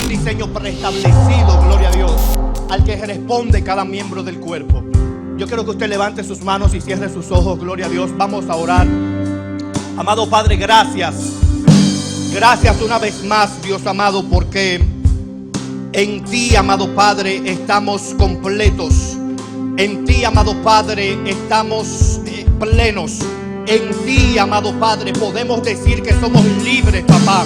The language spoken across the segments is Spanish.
un diseño preestablecido, gloria a Dios, al que responde cada miembro del cuerpo. Yo quiero que usted levante sus manos y cierre sus ojos, gloria a Dios. Vamos a orar. Amado Padre, gracias. Gracias una vez más, Dios amado, porque en ti, amado Padre, estamos completos. En ti, amado Padre, estamos plenos. En ti, amado Padre, podemos decir que somos libres, papá.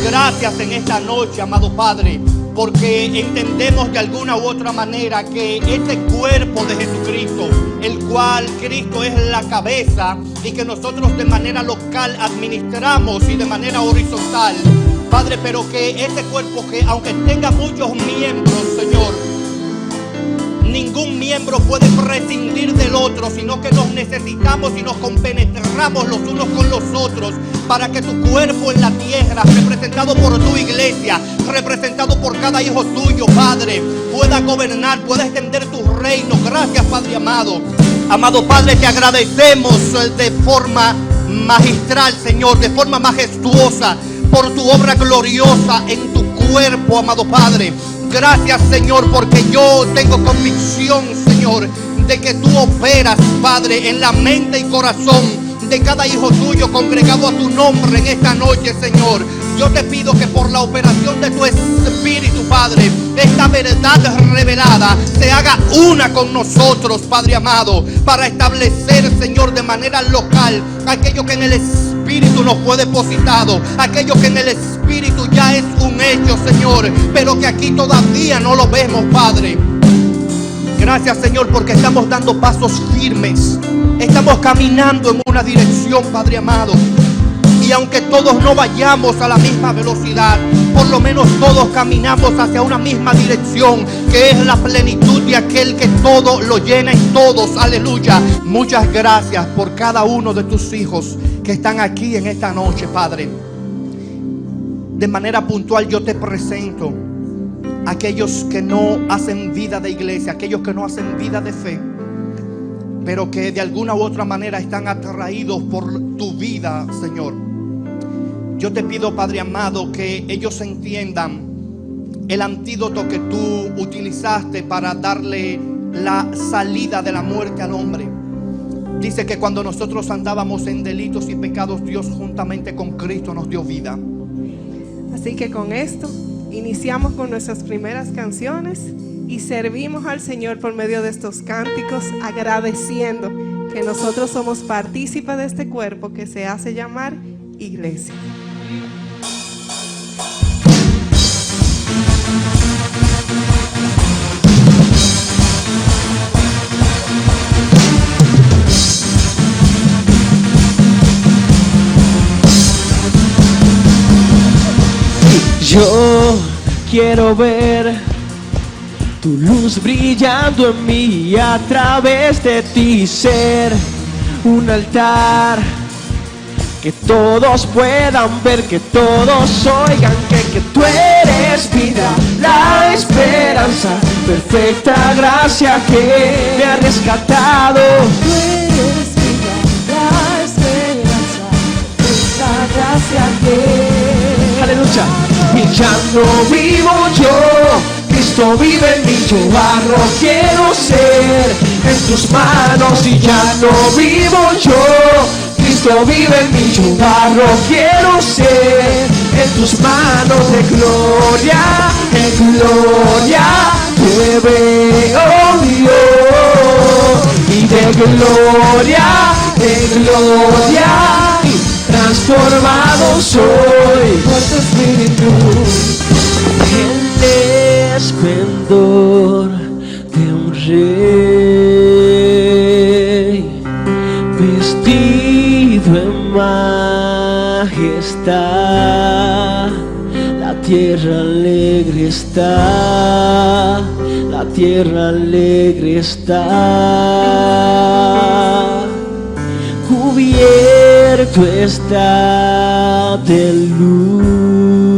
Gracias en esta noche, amado Padre, porque entendemos de alguna u otra manera que este cuerpo de Jesucristo, el cual Cristo es la cabeza, y que nosotros de manera local administramos y de manera horizontal, Padre, pero que este cuerpo, que aunque tenga muchos miembros, Señor, ningún miembro puede prescindir del otro, sino que nos necesitamos y nos compenetramos los unos con los otros para que tu cuerpo en la tierra, representado por tu iglesia, representado por cada hijo tuyo, Padre, pueda gobernar, pueda extender tu reino. Gracias, Padre amado. Amado Padre, te agradecemos de forma magistral, Señor, de forma majestuosa, por tu obra gloriosa en tu cuerpo, amado Padre. Gracias, Señor, porque yo tengo convicción, Señor, de que tú operas, Padre, en la mente y corazón de cada hijo tuyo congregado a tu nombre en esta noche, Señor. Yo te pido que por la operación de tu Espíritu, Padre, esta verdad revelada se haga una con nosotros, Padre amado, para establecer, Señor, de manera local aquello que en el Espíritu nos fue depositado, aquello que en el Espíritu ya es un hecho, Señor, pero que aquí todavía no lo vemos, Padre. Gracias, Señor, porque estamos dando pasos firmes, estamos caminando en una dirección, Padre amado. Y aunque todos no vayamos a la misma velocidad, por lo menos todos caminamos hacia una misma dirección, que es la plenitud de aquel que todo lo llena en todos. Aleluya. Muchas gracias por cada uno de tus hijos que están aquí en esta noche, Padre. De manera puntual yo te presento a aquellos que no hacen vida de iglesia, aquellos que no hacen vida de fe, pero que de alguna u otra manera están atraídos por tu vida, Señor. Yo te pido, Padre amado, que ellos entiendan el antídoto que tú utilizaste para darle la salida de la muerte al hombre. Dice que cuando nosotros andábamos en delitos y pecados, Dios juntamente con Cristo nos dio vida. Así que con esto iniciamos con nuestras primeras canciones y servimos al Señor por medio de estos cánticos, agradeciendo que nosotros somos partícipes de este cuerpo que se hace llamar iglesia. Yo quiero ver tu luz brillando en mí y a través de ti ser un altar que todos puedan ver, que todos oigan que tú eres vida, la esperanza, perfecta gracia que me ha rescatado. Tú eres vida, la esperanza, perfecta gracia que... Aleluya. Y ya no vivo yo, Cristo vive en mí, yo barro quiero ser en tus manos. Y ya no vivo yo, Cristo vive en mí, yo barro quiero ser en tus manos. De gloria en gloria te veo Dios, y de gloria en gloria transformado soy por tu Espíritu. El esplendor de un rey vestido en majestad. La tierra alegre está, la tierra alegre está, cubierto está de luz,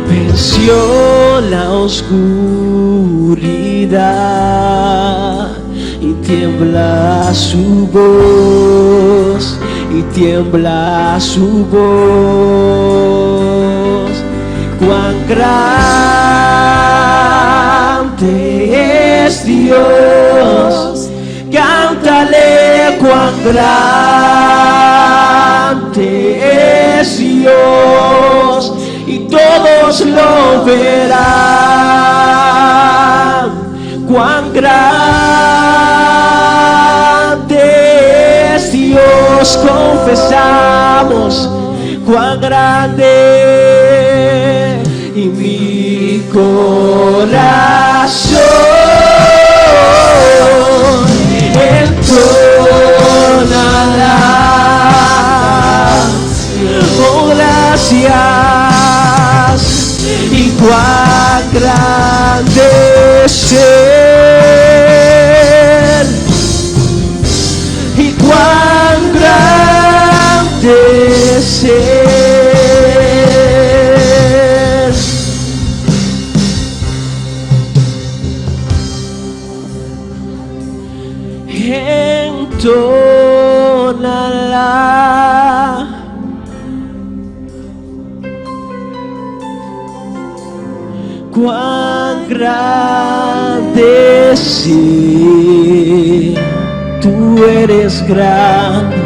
venció la oscuridad y tiembla su voz, y tiembla su voz. grande es Dios. Cántale cuán grande es Dios, y todos lo verán. Cuán grande es Dios, confesamos, cuán grande, y mi corazón entonará, oh gracias, y cuán grande ser, y cuán grande ser. Entonará, cuán grande sí, tú eres grande.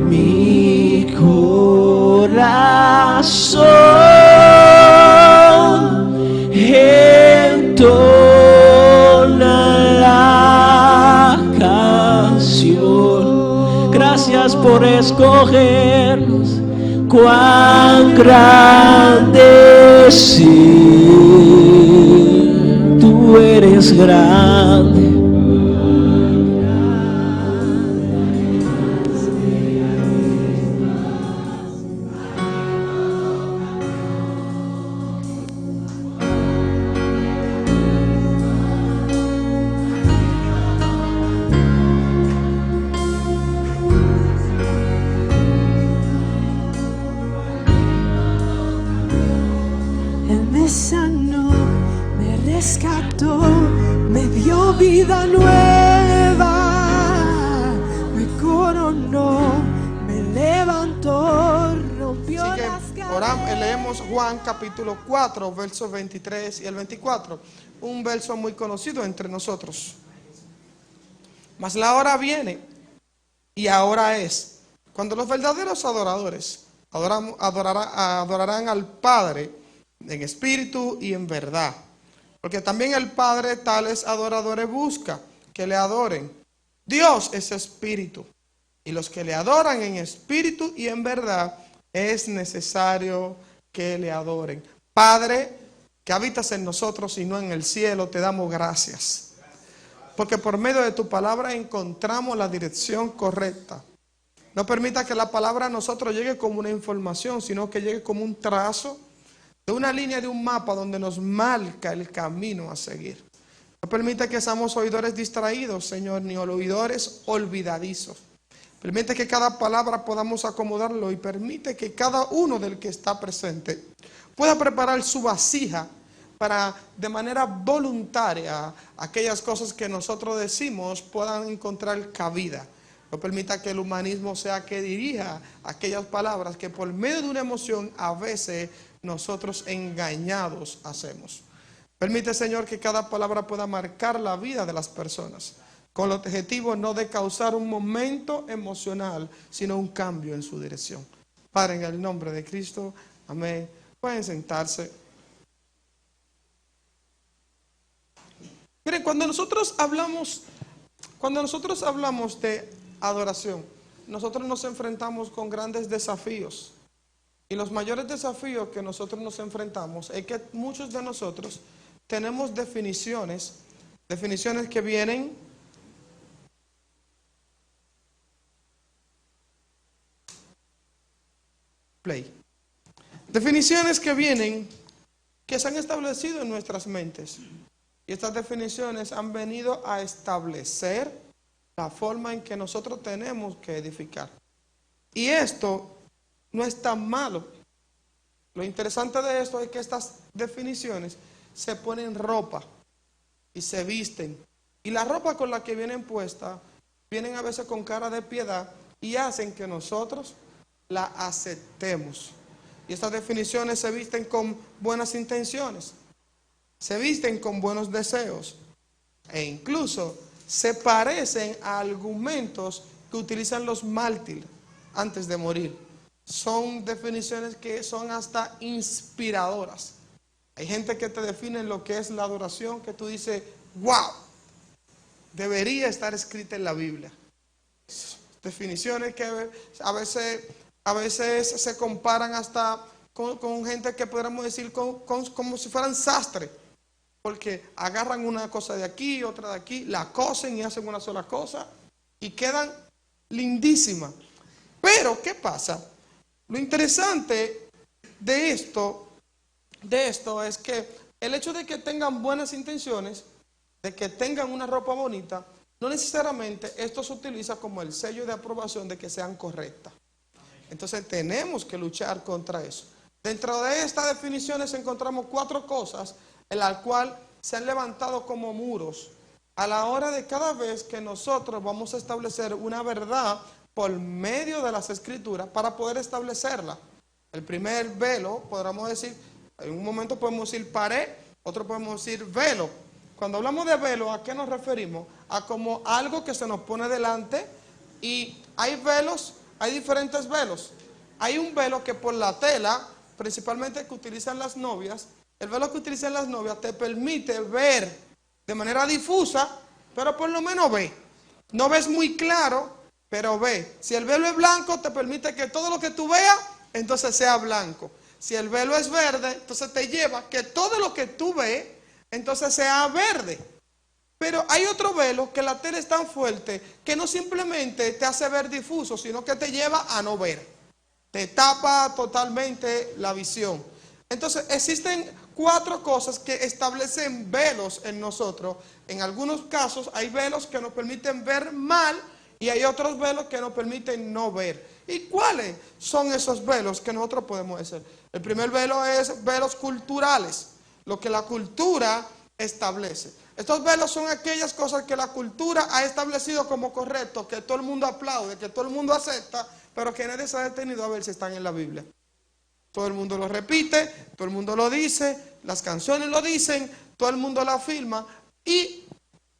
Mi corazón entona la canción. Gracias por escogernos. Cuán grande sí, tú eres grande. Me sanó, me rescató, me dio vida nueva, me coronó, me levantó, rompió Así las que cadenas. leemos Juan capítulo 4, versos 23 y el 24, un verso muy conocido entre nosotros. Mas la hora viene, y ahora es, cuando los verdaderos adoradores adorarán al Padre en espíritu y en verdad, porque también el Padre tales adoradores busca que le adoren. Dios es espíritu, y los que le adoran en espíritu y en verdad es necesario que le adoren. Padre, que habitas en nosotros y no en el cielo, te damos gracias, porque por medio de tu palabra encontramos la dirección correcta. No permita que la palabra a nosotros llegue como una información, sino que llegue como un trazo de una línea de un mapa donde nos marca el camino a seguir. No permite que seamos oidores distraídos, Señor, ni oidores olvidadizos. Permite que cada palabra podamos acomodarlo y permite que cada uno del que está presente pueda preparar su vasija para de manera voluntaria aquellas cosas que nosotros decimos puedan encontrar cabida. No permita que el humanismo sea que dirija aquellas palabras que por medio de una emoción a veces nosotros engañados hacemos. Permite, Señor, que cada palabra pueda marcar la vida de las personas, con el objetivo no de causar un momento emocional, sino un cambio en su dirección. Padre, en el nombre de Cristo, amén. Pueden sentarse. Miren, cuando nosotros hablamos de adoración, nosotros nos enfrentamos con grandes desafíos. Y los mayores desafíos que nosotros nos enfrentamos es que muchos de nosotros tenemos definiciones que vienen definiciones que se han establecido en nuestras mentes. Y estas definiciones han venido a establecer la forma en que nosotros tenemos que edificar. Y esto no es tan malo. Lo interesante de esto es que estas definiciones se ponen ropa y se visten. Y la ropa con la que vienen puesta vienen a veces con cara de piedad y hacen que nosotros la aceptemos. Y estas definiciones se visten con buenas intenciones, se visten con buenos deseos e incluso se parecen a argumentos que utilizan los mártires antes de morir. Son definiciones que son hasta inspiradoras. Hay gente que te define lo que es la adoración, que tú dices, wow, debería estar escrita en la Biblia. Definiciones que a veces se comparan hasta con gente que podríamos decir como si fueran sastres, porque agarran una cosa de aquí, otra de aquí, la cosen y hacen una sola cosa y quedan lindísimas. Pero, ¿qué pasa? Lo interesante de esto es que el hecho de que tengan buenas intenciones, de que tengan una ropa bonita, no necesariamente esto se utiliza como el sello de aprobación de que sean correctas. Entonces tenemos que luchar contra eso. Dentro de estas definiciones encontramos 4 cosas en las cuales se han levantado como muros a la hora de cada vez que nosotros vamos a establecer una verdad por medio de las escrituras para poder establecerla. El primer velo, podríamos decir, en un momento podemos decir pared, otro podemos decir velo. Cuando hablamos de velo, ¿a qué nos referimos? A como algo que se nos pone delante, y hay velos, hay diferentes velos. Hay un velo que por la tela, principalmente que utilizan las novias, el velo que utilizan las novias te permite ver de manera difusa, pero por lo menos ve. No ves muy claro, pero ve. Si el velo es blanco, te permite que todo lo que tú veas, entonces sea blanco. Si el velo es verde, entonces te lleva que todo lo que tú ves, entonces sea verde. Pero hay otro velo que la tela es tan fuerte que no simplemente te hace ver difuso, sino que te lleva a no ver. Te tapa totalmente la visión. Entonces existen 4 cosas que establecen velos en nosotros. En algunos casos hay velos que nos permiten ver mal y hay otros velos que nos permiten no ver. ¿Y cuáles son esos velos que nosotros podemos hacer? El primer velo es velos culturales, lo que la cultura establece. Estos velos son aquellas cosas que la cultura ha establecido como correcto, que todo el mundo aplaude, que todo el mundo acepta, pero que nadie se ha detenido a ver si están en la Biblia. Todo el mundo lo repite, todo el mundo lo dice, las canciones lo dicen, todo el mundo lo afirma, y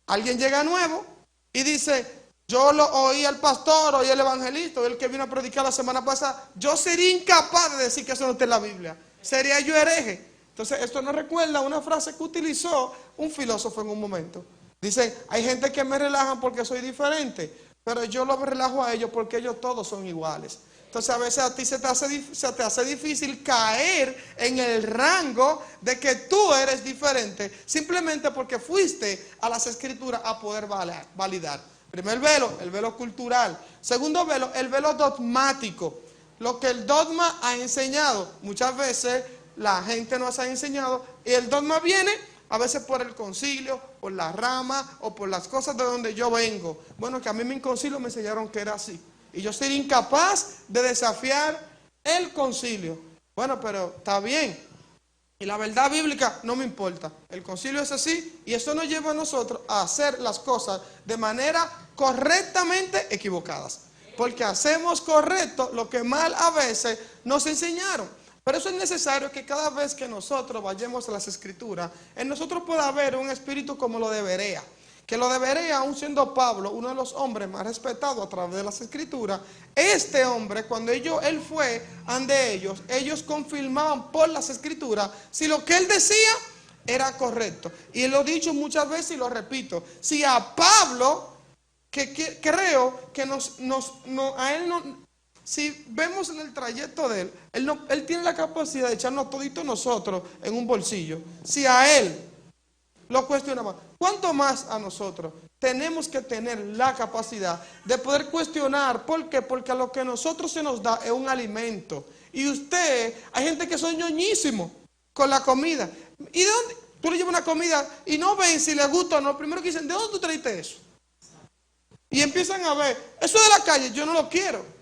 alguien llega nuevo y dice, yo lo oí al pastor, oí al evangelista, oí el que vino a predicar la semana pasada, yo sería incapaz de decir que eso no está en la Biblia, sería yo hereje. Entonces esto nos recuerda una frase que utilizó un filósofo en un momento. Dice, hay gente que me relajan porque soy diferente, pero yo lo relajo a ellos porque ellos todos son iguales. Entonces a veces a ti se te hace difícil caer en el rango de que tú eres diferente, simplemente porque fuiste a las escrituras a poder validar. Primer velo, el velo cultural. Segundo velo, el velo dogmático. Lo que el dogma ha enseñado. Muchas veces la gente nos ha enseñado y el dogma viene a veces por el concilio, por la rama o por las cosas de donde yo vengo. Bueno, que a mí en concilio me enseñaron que era así. Y yo sería incapaz de desafiar el concilio. Bueno, pero está bien. Y la verdad bíblica no me importa. El concilio es así y eso nos lleva a nosotros a hacer las cosas de manera correctamente equivocadas. Porque hacemos correcto lo que mal a veces nos enseñaron. Pero eso es necesario que cada vez que nosotros vayamos a las escrituras, en nosotros pueda haber un espíritu como lo de Berea. Que lo de Berea, aún siendo Pablo uno de los hombres más respetados a través de las escrituras, este hombre, cuando él fue ante ellos confirmaban por las escrituras si lo que él decía era correcto. Y lo he dicho muchas veces y lo repito, si a Pablo, que creo que a él no... Si vemos en el trayecto de él tiene la capacidad de echarnos todito nosotros en un bolsillo. Si a él lo cuestionamos, ¿cuánto más a nosotros? Tenemos que tener la capacidad de poder cuestionar. ¿Por qué? Porque a lo que a nosotros se nos da es un alimento. Y hay gente que son ñoñísimos con la comida. ¿Y de dónde? Tú le llevas una comida y no ven si les gusta o no. Primero que dicen, ¿de dónde tú trajiste eso? Y empiezan a ver, eso de la calle yo no lo quiero.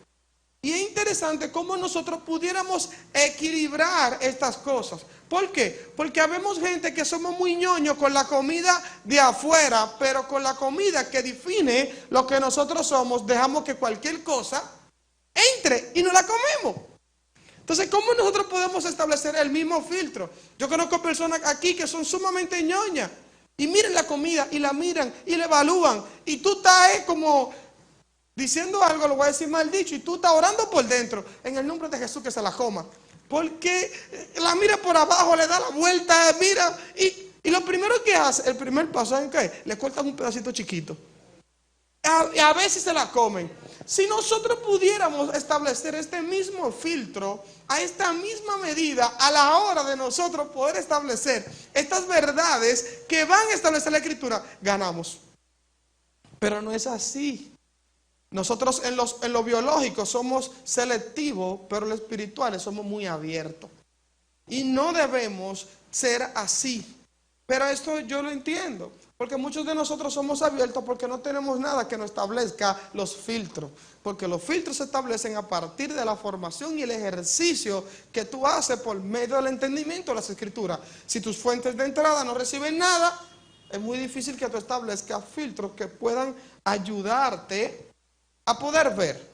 Y es interesante cómo nosotros pudiéramos equilibrar estas cosas. ¿Por qué? Porque habemos gente que somos muy ñoños con la comida de afuera, pero con la comida que define lo que nosotros somos, dejamos que cualquier cosa entre y no la comemos. Entonces, ¿cómo nosotros podemos establecer el mismo filtro? Yo conozco personas aquí que son sumamente ñoñas y miran la comida y la miran y la evalúan. Y tú estás como diciendo algo, lo voy a decir mal dicho, y tú estás orando por dentro, en el nombre de Jesús que se la coma. Porque la mira por abajo, le da la vuelta, mira, y lo primero que hace, el primer paso, ¿saben qué? Le cortan un pedacito chiquito. Y a veces se la comen. Si nosotros pudiéramos establecer este mismo filtro, a esta misma medida, a la hora de nosotros poder establecer estas verdades que van a establecer la Escritura, ganamos. Pero no es así. Nosotros en lo biológico somos selectivos, pero en lo espiritual somos muy abiertos. Y no debemos ser así. Pero esto yo lo entiendo, porque muchos de nosotros somos abiertos porque no tenemos nada que nos establezca los filtros. Porque los filtros se establecen a partir de la formación y el ejercicio que tú haces por medio del entendimiento de las Escrituras. Si tus fuentes de entrada no reciben nada, es muy difícil que tú establezcas filtros que puedan ayudarte a poder ver.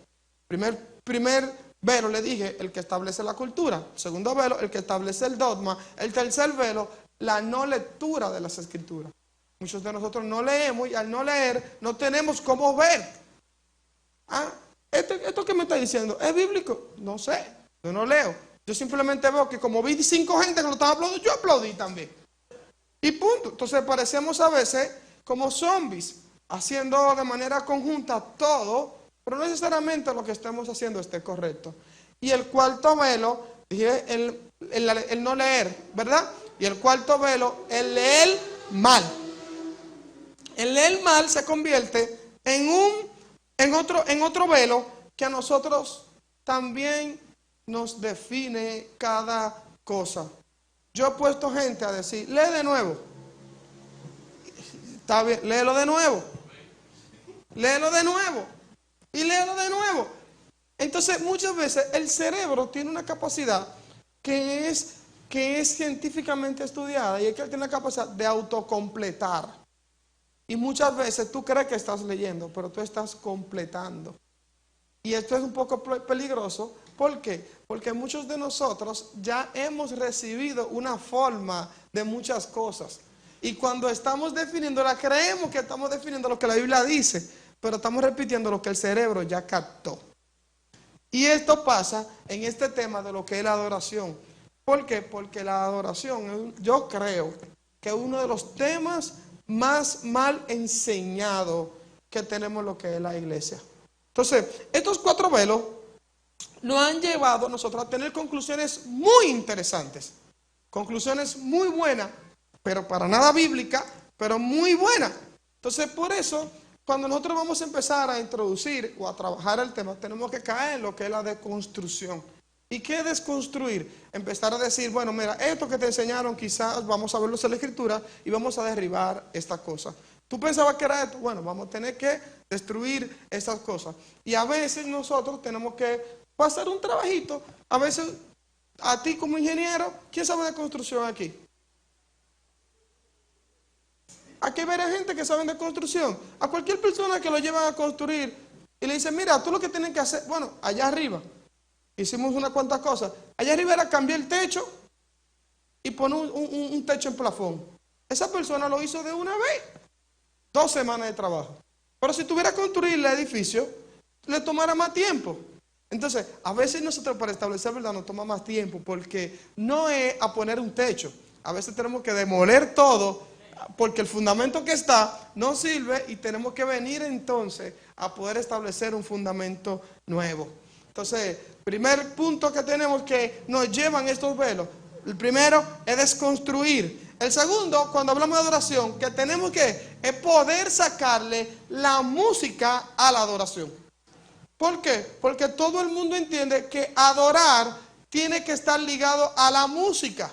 Primer velo, le dije, el que establece la cultura. Segundo velo, el que establece el dogma. El tercer velo, la no lectura de las Escrituras. Muchos de nosotros no leemos y al no leer no tenemos cómo ver. ¿Esto que me está diciendo es bíblico? No sé, yo no leo. Yo simplemente veo que como vi 5 gente que lo estaban aplaudiendo, yo aplaudí también. Y punto. Entonces parecemos a veces como zombies, haciendo de manera conjunta todo, pero no necesariamente lo que estemos haciendo esté correcto. Y el cuarto velo, dije el no leer, ¿verdad? Y el cuarto velo, el leer mal. El leer mal se convierte en otro velo que a nosotros también nos define cada cosa. Yo he puesto gente a decir, lee de nuevo. Está bien, léelo de nuevo. Léelo de nuevo. Y léelo de nuevo. Entonces muchas veces el cerebro tiene una capacidad que es científicamente estudiada, y es que él tiene la capacidad de autocompletar. Y muchas veces tú crees que estás leyendo, pero tú estás completando. Y esto es un poco peligroso. ¿Por qué? Porque muchos de nosotros ya hemos recibido una forma de muchas cosas. Y cuando estamos definiéndola, creemos que estamos definiendo lo que la Biblia dice, pero estamos repitiendo lo que el cerebro ya captó. Y esto pasa en este tema de lo que es la adoración. ¿Por qué? Porque la adoración, yo creo que es uno de los temas más mal enseñados que tenemos lo que es la iglesia. Entonces, estos 4 velos nos han llevado a nosotros a tener conclusiones muy interesantes, conclusiones muy buenas, pero para nada bíblicas, pero muy buenas. Entonces, por eso, cuando nosotros vamos a empezar a introducir o a trabajar el tema, tenemos que caer en lo que es la deconstrucción. ¿Y qué es desconstruir? Empezar a decir, bueno, mira, esto que te enseñaron quizás vamos a verlo en la Escritura y vamos a derribar esta cosa. ¿Tú pensabas que era esto? Bueno, vamos a tener que destruir estas cosas. Y a veces nosotros tenemos que pasar un trabajito. A veces, a ti como ingeniero, ¿quién sabe de construcción aquí? Aquí hay varias gente que saben de construcción. A cualquier persona que lo llevan a construir y le dicen, mira, tú lo que tienes que hacer, bueno, allá arriba, hicimos unas cuantas cosas. Allá arriba era cambiar el techo y poner un techo en plafón. Esa persona lo hizo de una vez. 2 semanas de trabajo. Pero si tuviera que construir el edificio, le tomara más tiempo. Entonces, a veces nosotros para establecer verdad nos toma más tiempo, porque no es a poner un techo. A veces tenemos que demoler todo, porque el fundamento que está no sirve, y tenemos que venir entonces a poder establecer un fundamento nuevo. Entonces, primer punto que tenemos que nos llevan estos velos. El primero es desconstruir. El segundo, cuando hablamos de adoración, que tenemos que es poder sacarle la música a la adoración. ¿Por qué? Porque todo el mundo entiende que adorar tiene que estar ligado a la música.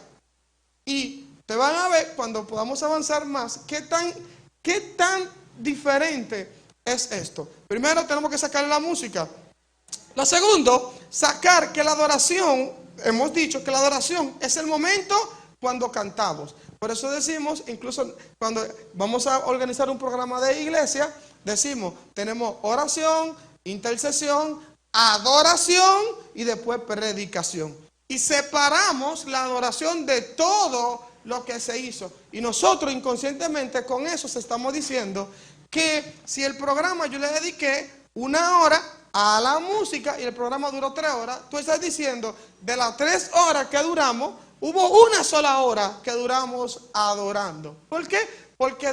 Y te van a ver cuando podamos avanzar más qué tan diferente es esto. Primero tenemos que sacarle la música. Lo segundo, sacar que la adoración, hemos dicho que la adoración es el momento cuando cantamos. Por eso decimos, incluso cuando vamos a organizar un programa de iglesia, decimos, tenemos oración, intercesión, adoración y después predicación. Y separamos la adoración de todo lo que se hizo. Y nosotros inconscientemente con eso se estamos diciendo que si el programa yo le dediqué 1 hora a la música y el programa duró 3 horas, tú estás diciendo de las 3 horas que duramos, hubo 1 sola hora que duramos adorando. ¿Por qué? Porque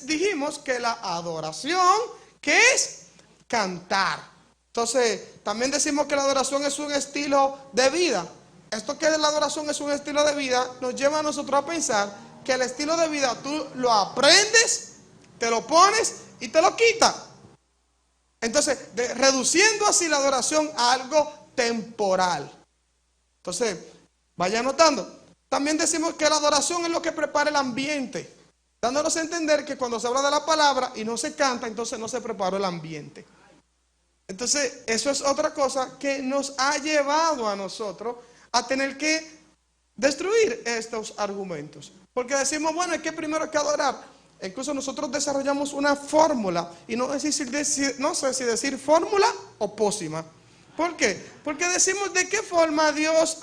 dijimos que la adoración, ¿qué es? Cantar. Entonces, también decimos que la adoración es un estilo de vida. Esto que la adoración es un estilo de vida nos lleva a nosotros a pensar que el estilo de vida tú lo aprendes, te lo pones y te lo quitas. Entonces, reduciendo así la adoración a algo temporal. Entonces, vaya notando. También decimos que la adoración es lo que prepara el ambiente, dándonos a entender que cuando se habla de la palabra y no se canta, entonces no se preparó el ambiente. Entonces, eso es otra cosa que nos ha llevado a nosotros a tener que destruir estos argumentos. Porque decimos, bueno, es que primero hay que adorar. Incluso nosotros desarrollamos una fórmula, y no sé si decir fórmula o pócima. ¿Por qué? Porque decimos de qué forma Dios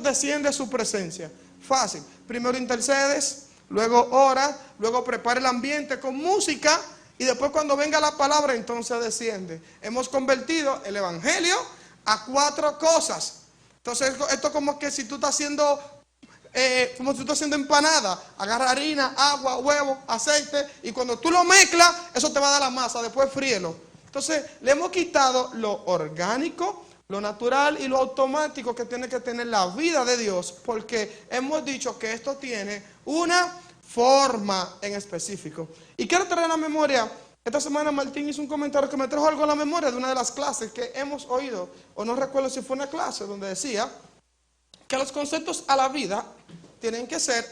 desciende a su presencia. Fácil. Primero intercedes, luego oras, luego prepara el ambiente con música, y después cuando venga la palabra entonces desciende. Hemos convertido el evangelio a 4 cosas. Entonces esto como que si tú estás haciendo empanada, agarra harina, agua, huevo, aceite, y cuando tú lo mezclas, eso te va a dar la masa, después fríelo. Entonces le hemos quitado lo orgánico, lo natural y lo automático que tiene que tener la vida de Dios, porque hemos dicho que esto tiene una forma en específico. Y quiero traer a la memoria, esta semana Martín hizo un comentario que me trajo algo a la memoria de una de las clases que hemos oído, o no recuerdo si fue una clase donde decía que los conceptos a la vida tienen que ser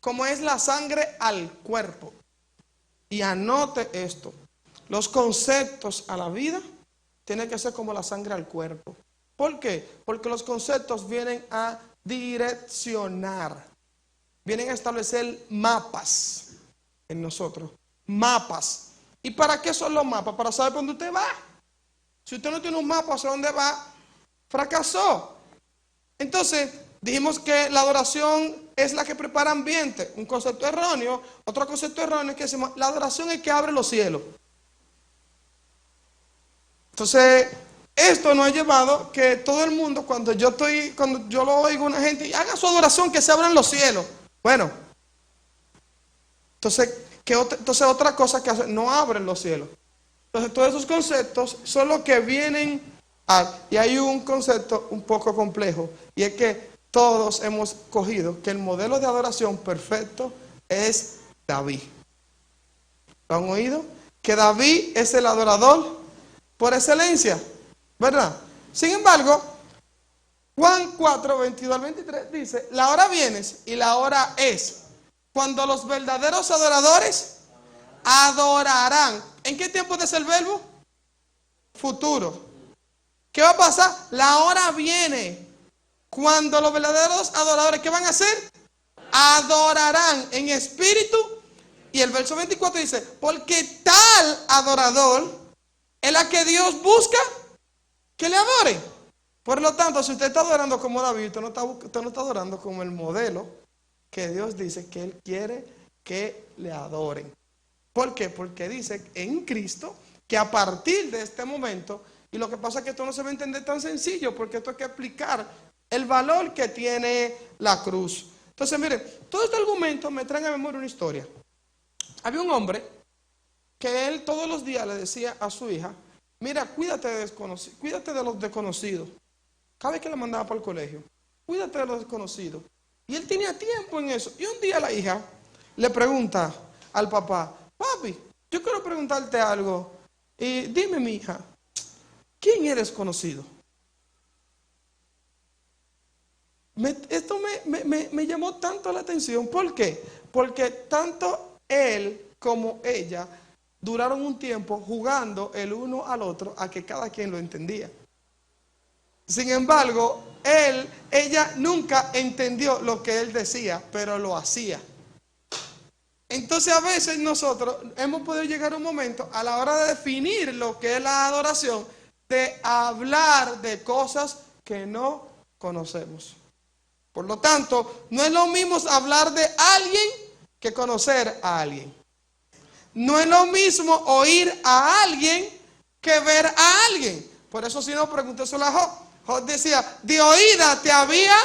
como es la sangre al cuerpo. Y anote esto, los conceptos a la vida tienen que ser como la sangre al cuerpo. ¿Por qué? Porque los conceptos vienen a direccionar, vienen a establecer mapas en nosotros, mapas. ¿Y para qué son los mapas? Para saber por dónde usted va. Si usted no tiene un mapa hacia dónde va, fracasó. Entonces, dijimos que la adoración es la que prepara ambiente, un concepto erróneo. Otro concepto erróneo es que decimos, la adoración es que abre los cielos. Entonces, esto nos ha llevado que todo el mundo, cuando yo lo oigo a una gente, haga su adoración, que se abran los cielos. Bueno, entonces otra cosa que hace, no abren los cielos. Entonces todos esos conceptos son los que vienen y hay un concepto un poco complejo, y es que todos hemos cogido que el modelo de adoración perfecto es David. ¿Lo han oído? Que David es el adorador por excelencia, ¿verdad? Sin embargo, Juan 4, 22 al 23 dice, la hora viene y la hora es cuando los verdaderos adoradores adorarán. ¿En qué tiempo es el verbo? Futuro. ¿Qué va a pasar? La hora viene cuando los verdaderos adoradores, ¿qué van a hacer? Adorarán en espíritu. Y el verso 24 dice, porque tal adorador es la que Dios busca que le adore. Por lo tanto, si usted está adorando como David, usted no está adorando como el modelo que Dios dice que Él quiere que le adoren. ¿Por qué? Porque dice en Cristo que a partir de este momento, y lo que pasa es que esto no se va a entender tan sencillo, porque esto hay que explicar el valor que tiene la cruz. Entonces, miren, todo este argumento me trae a memoria una historia. Había un hombre que él todos los días le decía a su hija, mira, cuídate de los desconocidos. Cada vez que la mandaba para el colegio, cuídate de los desconocidos. Y él tenía tiempo en eso. Y un día la hija le pregunta al papá, papi, yo quiero preguntarte algo. Y dime, mi hija, ¿quién eres conocido? Esto me llamó tanto la atención. ¿Por qué? Porque tanto él como ella duraron un tiempo jugando el uno al otro a que cada quien lo entendía. Sin embargo, ella nunca entendió lo que él decía, pero lo hacía. Entonces a veces nosotros hemos podido llegar a un momento a la hora de definir lo que es la adoración, de hablar de cosas que no conocemos. Por lo tanto, no es lo mismo hablar de alguien que conocer a alguien. No es lo mismo oír a alguien que ver a alguien. Por eso si no, pregúnteselo a Job. Job decía, de oída te había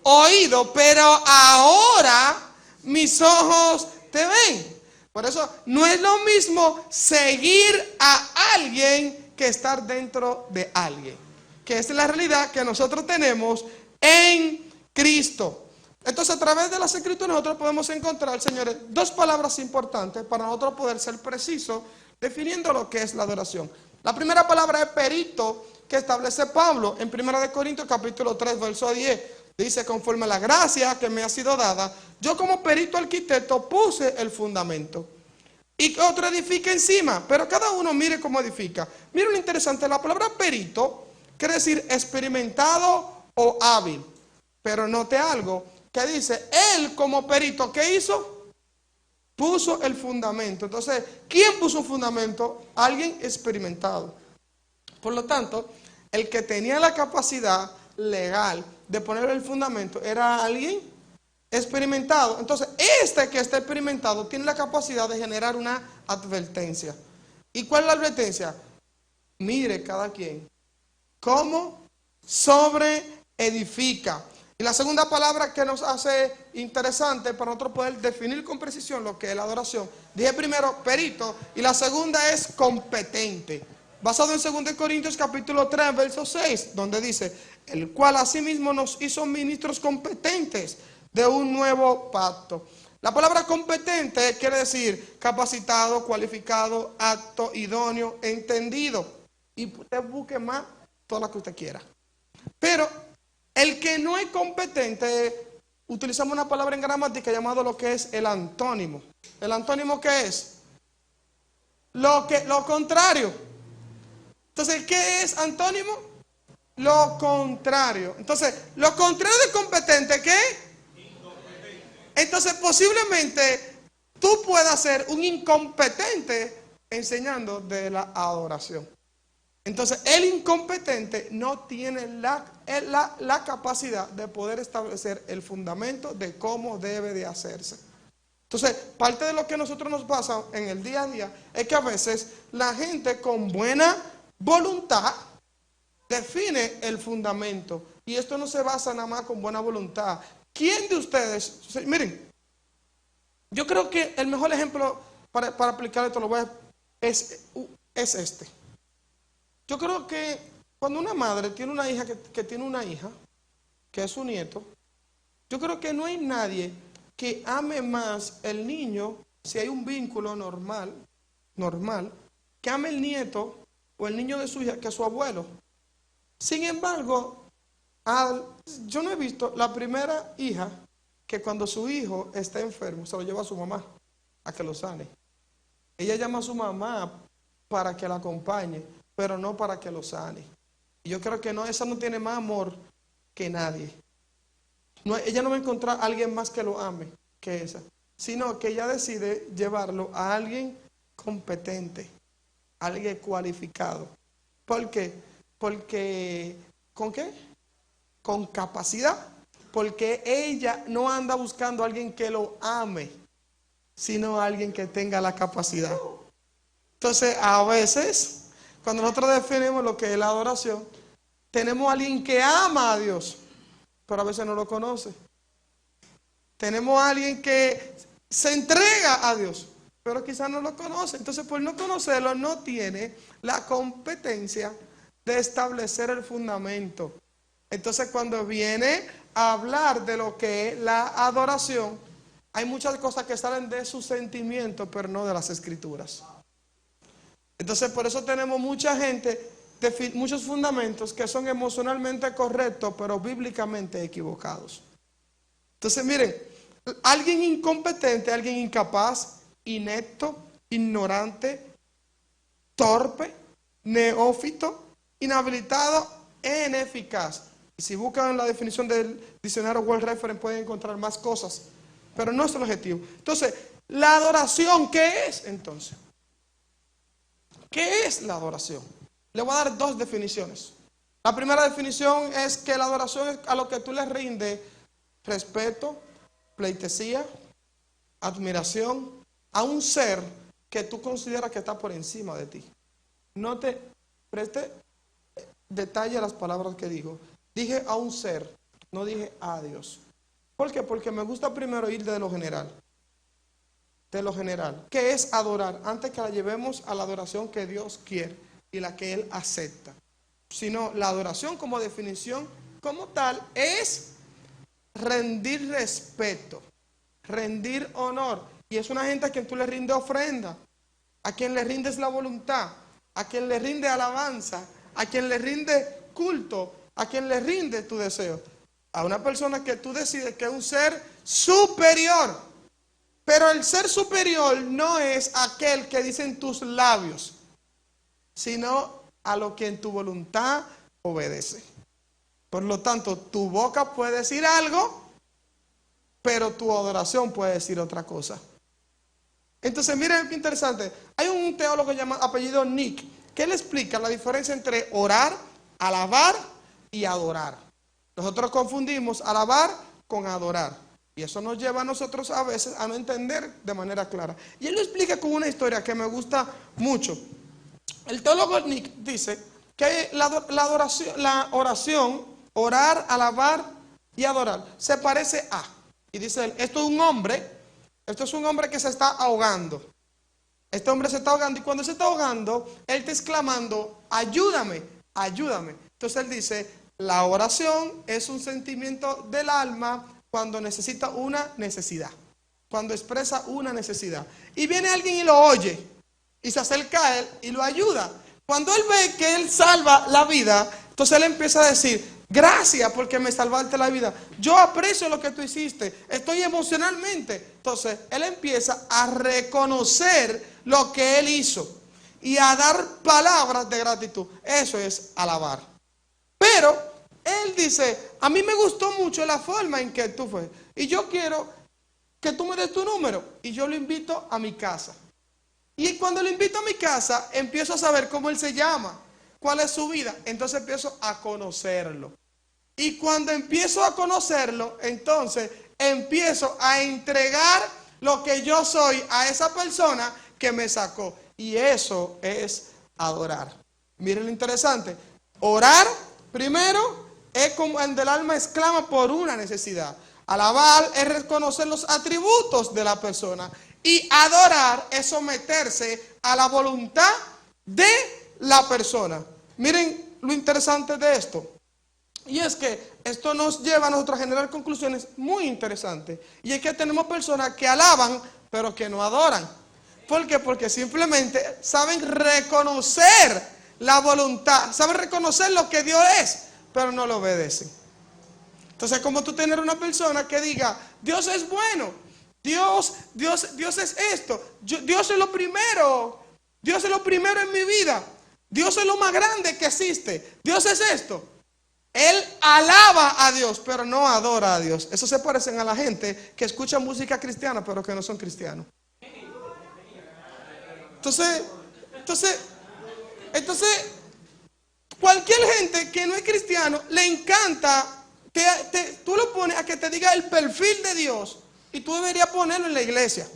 oído, pero ahora mis ojos te ven. Por eso no es lo mismo seguir a alguien que estar dentro de alguien. Que esa es la realidad que nosotros tenemos en Cristo. Entonces a través de las Escrituras nosotros podemos encontrar, señores, dos palabras importantes para nosotros poder ser precisos definiendo lo que es la adoración. La primera palabra es perito, que establece Pablo en 1 Corintios capítulo 3, verso 10. Dice, conforme a la gracia que me ha sido dada, yo como perito arquitecto puse el fundamento y otro edifica encima, pero cada uno mire cómo edifica. Miren lo interesante, la palabra perito quiere decir experimentado o hábil. Pero note algo que dice, él como perito, ¿qué hizo? Puso el fundamento. Entonces, ¿quién puso un fundamento? Alguien experimentado. Por lo tanto, el que tenía la capacidad legal de poner el fundamento era alguien experimentado. Entonces, este que está experimentado tiene la capacidad de generar una advertencia. ¿Y cuál es la advertencia? Mire cada quien cómo sobre edifica. Y la segunda palabra que nos hace interesante para nosotros poder definir con precisión lo que es la adoración. Dije primero perito y la segunda es competente. Basado en 2 Corintios capítulo 3, verso 6, donde dice, el cual asimismo nos hizo ministros competentes de un nuevo pacto. La palabra competente quiere decir capacitado, cualificado, apto, idóneo, entendido. Y usted busque más todo lo que usted quiera. Pero el que no es competente, utilizamos una palabra en gramática llamado lo que es el antónimo. ¿El antónimo qué es? Lo contrario. Entonces, ¿qué es antónimo? Lo contrario. Entonces, lo contrario de competente, ¿qué? Incompetente. Entonces, posiblemente tú puedas ser un incompetente enseñando de la adoración. Entonces, el incompetente no tiene la capacidad de poder establecer el fundamento de cómo debe de hacerse. Entonces, parte de lo que a nosotros nos pasa en el día a día es que a veces la gente con buena voluntad define el fundamento. Y esto no se basa nada más con buena voluntad. ¿Quién de ustedes? Miren, yo creo que el mejor ejemplo para aplicar esto es este. Yo creo que cuando una madre tiene una hija que tiene una hija, que es su nieto, yo creo que no hay nadie que ame más el niño, si hay un vínculo normal, que ame el nieto o el niño de su hija que su abuelo. Sin embargo, yo no he visto la primera hija que cuando su hijo está enfermo se lo lleva a su mamá a que lo sane. Ella llama a su mamá para que la acompañe, pero no para que lo sane. Y yo creo que esa no tiene más amor que nadie. Ella no va a encontrar a alguien más que lo ame que esa, sino que ella decide llevarlo a alguien competente, alguien cualificado. ¿Por qué? Porque, ¿con qué? Con capacidad. Porque ella no anda buscando a alguien que lo ame, sino a alguien que tenga la capacidad. Entonces, a veces, cuando nosotros definimos lo que es la adoración, tenemos a alguien que ama a Dios, pero a veces no lo conoce. Tenemos a alguien que se entrega a Dios, pero quizás no lo conoce. Entonces, por no conocerlo, no tiene la competencia de establecer el fundamento. Entonces, cuando viene a hablar de lo que es la adoración, hay muchas cosas que salen de sus sentimientos, pero no de las Escrituras. Entonces, por eso tenemos mucha gente, muchos fundamentos que son emocionalmente correctos, pero bíblicamente equivocados. Entonces, miren, alguien incompetente, alguien incapaz, inepto, ignorante, torpe, neófito, inhabilitado en eficaz. Y si buscan la definición del diccionario World Reference pueden encontrar más cosas, pero no es el objetivo. Entonces, la adoración, ¿qué es entonces? ¿Qué es la adoración? Le voy a dar dos definiciones. La primera definición es que la adoración es a lo que tú le rindes respeto, pleitesía, admiración a un ser que tú consideras que está por encima de ti. No te preste detalle a las palabras que digo. Dije a un ser, no dije a Dios. ¿Por qué? Porque me gusta primero ir de lo general. De lo general. ¿Qué es adorar? Antes que la llevemos a la adoración que Dios quiere y la que Él acepta. Sino la adoración como definición, como tal, es rendir respeto, rendir honor. Y es una gente a quien tú le rindes ofrenda, a quien le rindes la voluntad, a quien le rinde alabanza, a quien le rinde culto, a quien le rinde tu deseo. A una persona que tú decides que es un ser superior. Pero el ser superior no es aquel que dicen tus labios, sino a lo que en tu voluntad obedece. Por lo tanto, tu boca puede decir algo, pero tu adoración puede decir otra cosa. Entonces, miren qué interesante. Hay un teólogo llamado apellido Nick, que él explica la diferencia entre orar, alabar y adorar. Nosotros confundimos alabar con adorar. Y eso nos lleva a nosotros a veces a no entender de manera clara. Y él lo explica con una historia que me gusta mucho. El teólogo Nick dice que la oración, orar, alabar y adorar, se parece a. Y dice él, esto es un hombre que se está ahogando. Este hombre se está ahogando y cuando se está ahogando, él está exclamando, ayúdame, ayúdame. Entonces él dice, la oración es un sentimiento del alma cuando necesita una necesidad, cuando expresa una necesidad. Y viene alguien y lo oye, y se acerca a él y lo ayuda. Cuando él ve que él salva la vida, entonces él empieza a decir, gracias porque me salvaste la vida. Yo aprecio lo que tú hiciste, estoy emocionalmente. Entonces él empieza a reconocer lo que él hizo y a dar palabras de gratitud. Eso es alabar. Pero él dice, a mí me gustó mucho la forma en que tú fue. Y yo quiero que tú me des tu número. Y yo lo invito a mi casa. Y cuando lo invito a mi casa, empiezo a saber cómo él se llama, cuál es su vida. Entonces empiezo a conocerlo. Y cuando empiezo a conocerlo, entonces empiezo a entregar lo que yo soy a esa persona que me sacó. Y eso es adorar. Miren lo interesante. Orar, primero, es como el del alma exclama por una necesidad. Alabar es reconocer los atributos de la persona. Y adorar es someterse a la voluntad de la persona. Miren lo interesante de esto. Y es que esto nos lleva a nosotros a generar conclusiones muy interesantes. Y es que tenemos personas que alaban, pero que no adoran. ¿Por qué? Porque simplemente saben reconocer la voluntad, saben reconocer lo que Dios es, pero no lo obedecen. Entonces, como tú tener una persona que diga, Dios es bueno, Dios es esto, Dios es lo primero, Dios es lo primero en mi vida, Dios es lo más grande que existe, Dios es esto. Él alaba a Dios, pero no adora a Dios. Eso se parecen a la gente que escucha música cristiana, pero que no son cristianos. Entonces, cualquier gente que no es cristiano le encanta, tú lo pones a que te diga el perfil de Dios y tú deberías ponerlo en la iglesia.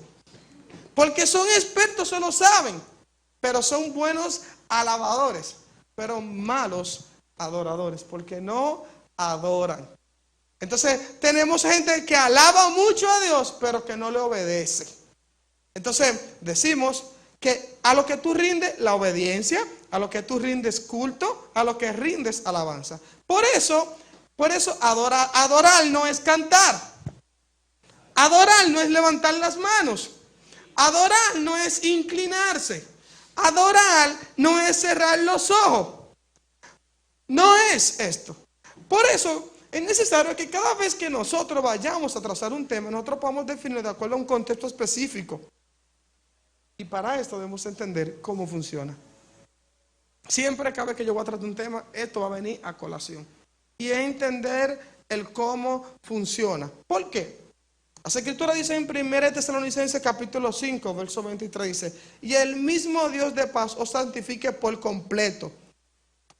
Porque son expertos, se lo saben, pero son buenos alabadores, pero malos adoradores, porque no adoran. Entonces tenemos gente que alaba mucho a Dios, pero que no le obedece. Entonces decimos que a lo que tú rindes la obediencia, a lo que tú rindes culto, a lo que rindes alabanza. Por eso adorar no es cantar. Adorar no es levantar las manos. Adorar no es inclinarse. Adorar no es cerrar los ojos. No es esto. Por eso es necesario que cada vez que nosotros vayamos a trazar un tema, nosotros podamos definirlo de acuerdo a un contexto específico. Y para esto debemos entender cómo funciona. siempre cada vez que yo voy a tratar un tema, esto va a venir a colación. Y es entender el cómo funciona. ¿Por qué? La Escritura dice en 1 Tesalonicenses capítulo 5, verso 23, dice: y el mismo Dios de paz os santifique por completo,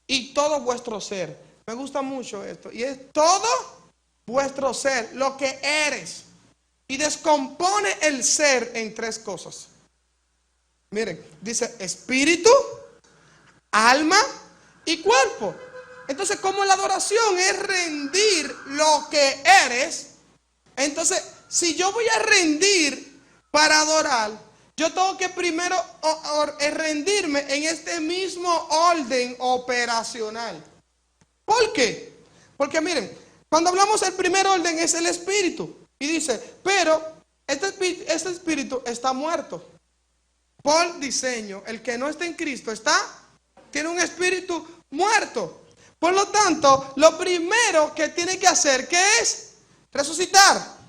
y todo vuestro ser. Me gusta mucho esto. Y es todo vuestro ser, lo que eres. Y descompone el ser en tres cosas. Miren, dice espíritu, alma y cuerpo. Entonces, como la adoración es rendir lo que eres, entonces, si yo voy a rendir para adorar, yo tengo que primero rendirme en este mismo orden operacional. ¿Por qué? Porque miren, cuando hablamos del primer orden es el espíritu. Y dice, pero este espíritu está muerto. Por diseño, el que no está en Cristo tiene un espíritu muerto. Por lo tanto, lo primero que tiene que hacer, ¿qué es? Resucitar.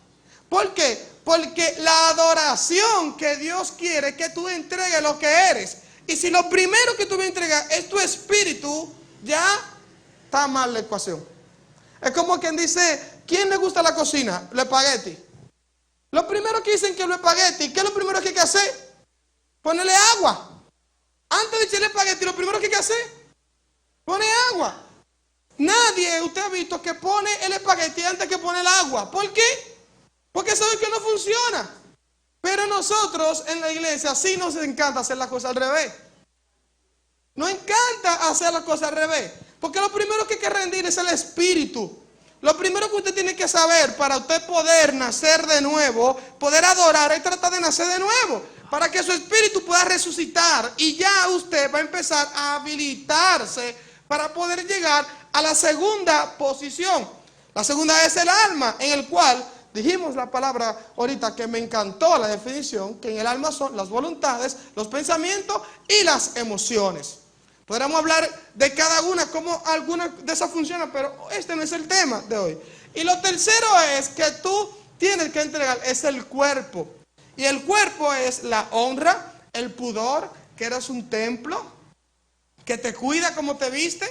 ¿Por qué? Porque la adoración que Dios quiere es que tú entregues lo que eres. Y si lo primero que tú me entregas es tu espíritu, ya está mal la ecuación. Es como quien dice, ¿quién le gusta la cocina? Los espagueti. Lo primero que dicen que los espagueti, ¿qué es lo primero que hay que hacer? Ponerle agua. Antes de echarle espagueti, lo primero que hay que hacer, poner agua. Nadie, usted ha visto que pone el espagueti antes que pone el agua. ¿Por qué? Porque saben que no funciona. Pero nosotros en la iglesia sí nos encanta hacer las cosas al revés. Nos encanta hacer las cosas al revés. Porque lo primero que hay que rendir es el espíritu. Lo primero que usted tiene que saber para usted poder nacer de nuevo, poder adorar, es tratar de nacer de nuevo. Para que su espíritu pueda resucitar. Y ya usted va a empezar a habilitarse para poder llegar a la segunda posición. La segunda es el alma, en el cual dijimos la palabra ahorita que me encantó la definición, que en el alma son las voluntades, los pensamientos y las emociones. Podríamos hablar de cada una, cómo alguna de esas funcionan, pero este no es el tema de hoy. Y lo tercero es que tú tienes que entregar, es el cuerpo. Y el cuerpo es la honra, el pudor, que eres un templo, que te cuida como te viste,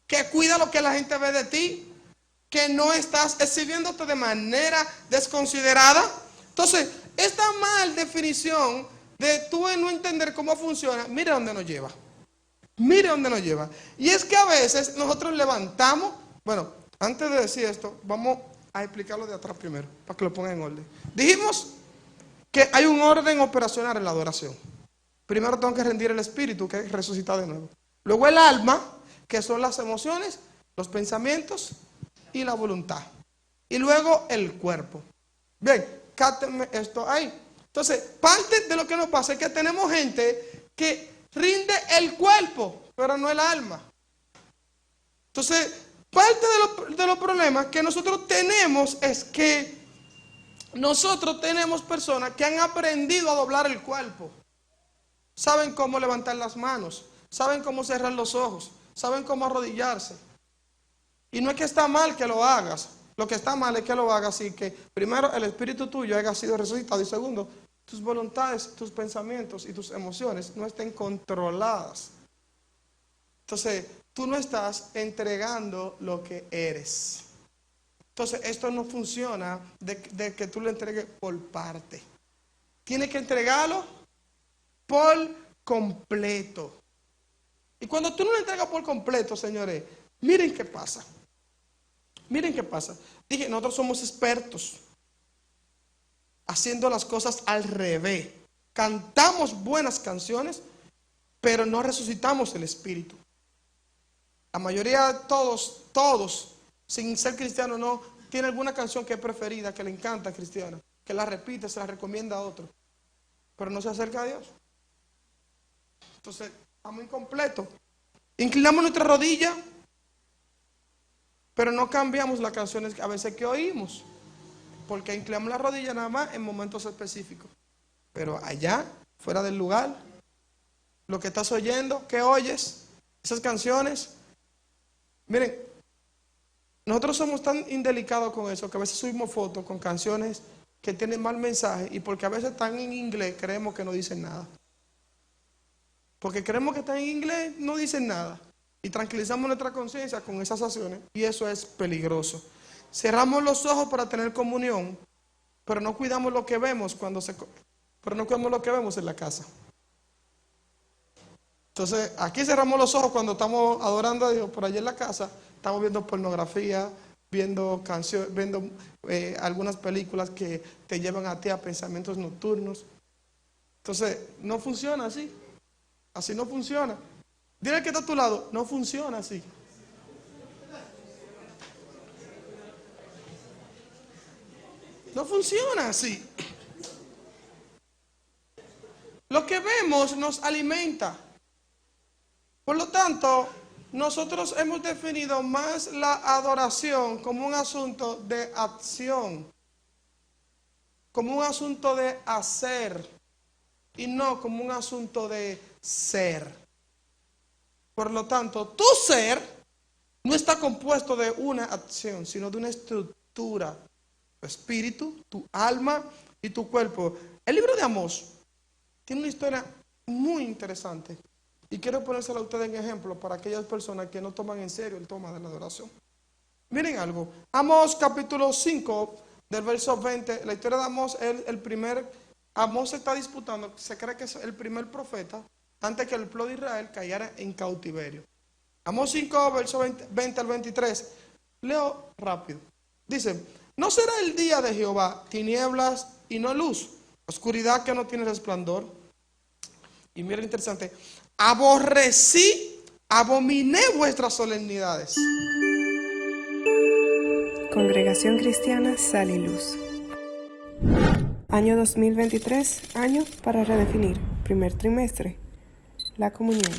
que cuida lo que la gente ve de ti, que no estás exhibiéndote de manera desconsiderada. Entonces, esta mal definición de tú no entender cómo funciona, mira dónde nos lleva. Mire dónde nos lleva. Y es que a veces nosotros levantamos, bueno, antes de decir esto, vamos a explicarlo de atrás primero, para que lo pongan en orden. Dijimos que hay un orden operacional en la adoración. Primero tengo que rendir el espíritu, que es resucitar de nuevo. Luego el alma, que son las emociones, los pensamientos y la voluntad. Y luego el cuerpo. Bien, cátenme esto ahí. Entonces, parte de lo que nos pasa es que tenemos gente que rinde el cuerpo, pero no el alma. Entonces, parte de los problemas que nosotros tenemos es que nosotros tenemos personas que han aprendido a doblar el cuerpo. Saben cómo levantar las manos, saben cómo cerrar los ojos, saben cómo arrodillarse. Y no es que está mal que lo hagas. Lo que está mal es que lo hagas y que primero el espíritu tuyo haya sido resucitado y segundo, tus voluntades, tus pensamientos y tus emociones no estén controladas. Entonces, tú no estás entregando lo que eres. Entonces, esto no funciona de que tú lo entregues por parte. Tienes que entregarlo por completo. Y cuando tú no lo entregas por completo, señores, miren qué pasa. Miren qué pasa. Dije, nosotros somos expertos haciendo las cosas al revés. Cantamos buenas canciones, pero no resucitamos el espíritu. La mayoría de todos, sin ser cristiano, no tiene alguna canción que es preferida, que le encanta cristiana, que la repite, se la recomienda a otro, pero no se acerca a Dios. Entonces, estamos incompletos. Inclinamos nuestra rodilla, pero no cambiamos las canciones a veces que oímos, porque inclinamos la rodilla nada más en momentos específicos. Pero allá, fuera del lugar, lo que estás oyendo, que oyes, esas canciones. Miren, nosotros somos tan indelicados con eso que a veces subimos fotos con canciones que tienen mal mensaje y porque a veces están en inglés creemos que no dicen nada. porque creemos que están en inglés, no dicen nada. Y tranquilizamos nuestra conciencia con esas acciones y eso es peligroso. Cerramos los ojos para tener comunión, pero no cuidamos lo que vemos pero no cuidamos lo que vemos en la casa. Entonces, aquí cerramos los ojos cuando estamos adorando a Dios, por allá en la casa estamos viendo pornografía, viendo canciones, viendo algunas películas que te llevan a ti a pensamientos nocturnos. Entonces, no funciona así. Así no funciona. Dile al que está a tu lado, no funciona así. No funciona así. Lo que vemos nos alimenta. Por lo tanto, nosotros hemos definido más la adoración como un asunto de acción, como un asunto de hacer y no como un asunto de ser. Por lo tanto, tu ser no está compuesto de una acción, sino de una estructura. Tu espíritu, tu alma y tu cuerpo. El libro de Amós tiene una historia muy interesante. Y quiero ponérsela a ustedes en ejemplo para aquellas personas que no toman en serio el tema de la adoración. Miren algo. Amós capítulo 5 del verso 20. La historia de Amós es el primer. Amós se está disputando. Se cree que es el primer profeta antes que el pueblo de Israel cayera en cautiverio. Amós 5 verso 20 al 23. Leo rápido. Dice: ¿no será el día de Jehová tinieblas y no luz? Oscuridad que no tiene resplandor. Y mira interesante. Abominé vuestras solemnidades. Congregación Cristiana Sal y Luz. Año 2023, año para redefinir. Primer trimestre. La comunión.